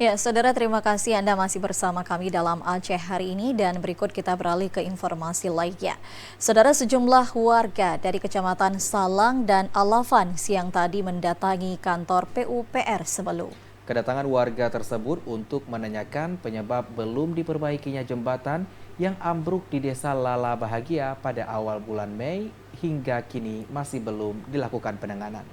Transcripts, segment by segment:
Ya, saudara, terima kasih Anda masih bersama kami dalam Aceh hari ini dan berikut kita beralih ke informasi lainnya. Saudara, sejumlah warga dari Kecamatan Salang dan Alafan siang tadi mendatangi kantor PUPR Semelu. Kedatangan warga tersebut untuk menanyakan penyebab belum diperbaikinya jembatan yang ambruk di Desa Lala Bahagia pada awal bulan Mei hingga kini masih belum dilakukan penanganan.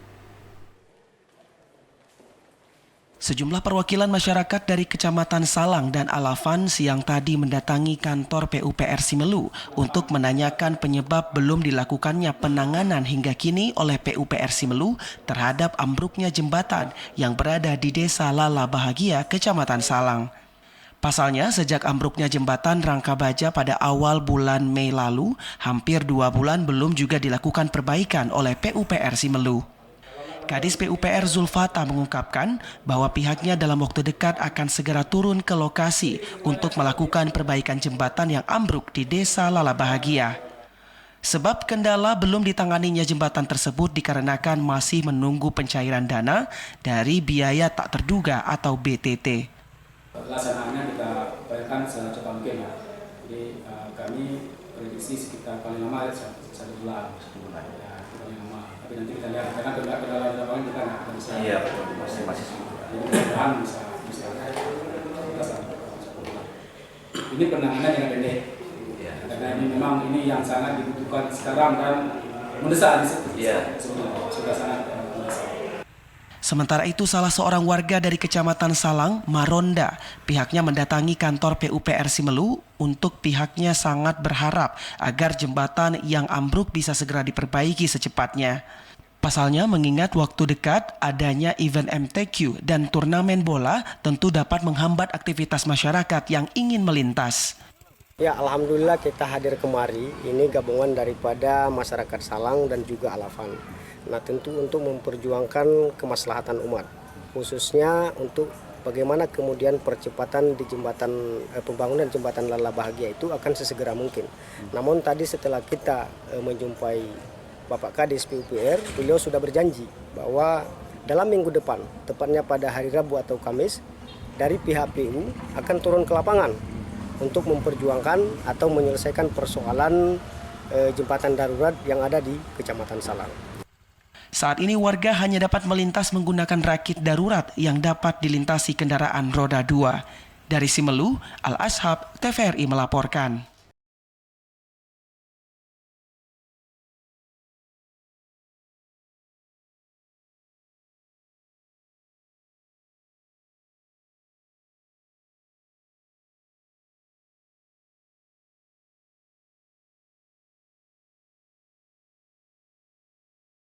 Sejumlah perwakilan masyarakat dari Kecamatan Salang dan Alafan siang tadi mendatangi kantor PUPR Semelu untuk menanyakan penyebab belum dilakukannya penanganan hingga kini oleh PUPR Semelu terhadap ambruknya jembatan yang berada di Desa Lala Bahagia, Kecamatan Salang. Pasalnya, sejak ambruknya jembatan Rangka Baja pada awal bulan Mei lalu, hampir 2 bulan belum juga dilakukan perbaikan oleh PUPR Semelu. Kadis PUPR Zulfata mengungkapkan bahwa pihaknya dalam waktu dekat akan segera turun ke lokasi untuk melakukan perbaikan jembatan yang ambruk di Desa Lala Bahagia. Sebab kendala belum ditanganinya jembatan tersebut dikarenakan masih menunggu pencairan dana dari biaya tak terduga atau BTT. Pelaksanaannya kita upayakan secepat mungkin ya. Jadi kami prediksi sekitar paling lama satu bulan. Ya, paling lama. Tapi nanti kita lihat karena kendala di lapangan kita nggak bisa. Iya, masih. Jadi mudah-mudahan bisa. Ini penanganan yang pendek. Ya. Karena ini memang yang sangat dibutuhkan sekarang dan mendesak sudah sangat mendesak. Sementara itu, salah seorang warga dari Kecamatan Salang, Maronda, pihaknya mendatangi kantor PUPR Semelu untuk pihaknya sangat berharap agar jembatan yang ambruk bisa segera diperbaiki secepatnya. Pasalnya, mengingat waktu dekat adanya event MTQ dan turnamen bola tentu dapat menghambat aktivitas masyarakat yang ingin melintas. Ya, alhamdulillah kita hadir kemari. Ini gabungan daripada masyarakat Salang dan juga Alafan. Nah, tentu untuk memperjuangkan kemaslahatan umat, khususnya untuk bagaimana kemudian percepatan di pembangunan jembatan Lala Bahagia itu akan sesegera mungkin. Namun tadi setelah kita menjumpai Bapak Kadis PUPR, beliau sudah berjanji bahwa dalam minggu depan, tepatnya pada hari Rabu atau Kamis, dari pihak PU akan turun ke lapangan untuk memperjuangkan atau menyelesaikan persoalan jembatan darurat yang ada di Kecamatan Salang. Saat ini warga hanya dapat melintas menggunakan rakit darurat yang dapat dilintasi kendaraan roda 2. Dari Semelu, Al-Ashab, TVRI melaporkan.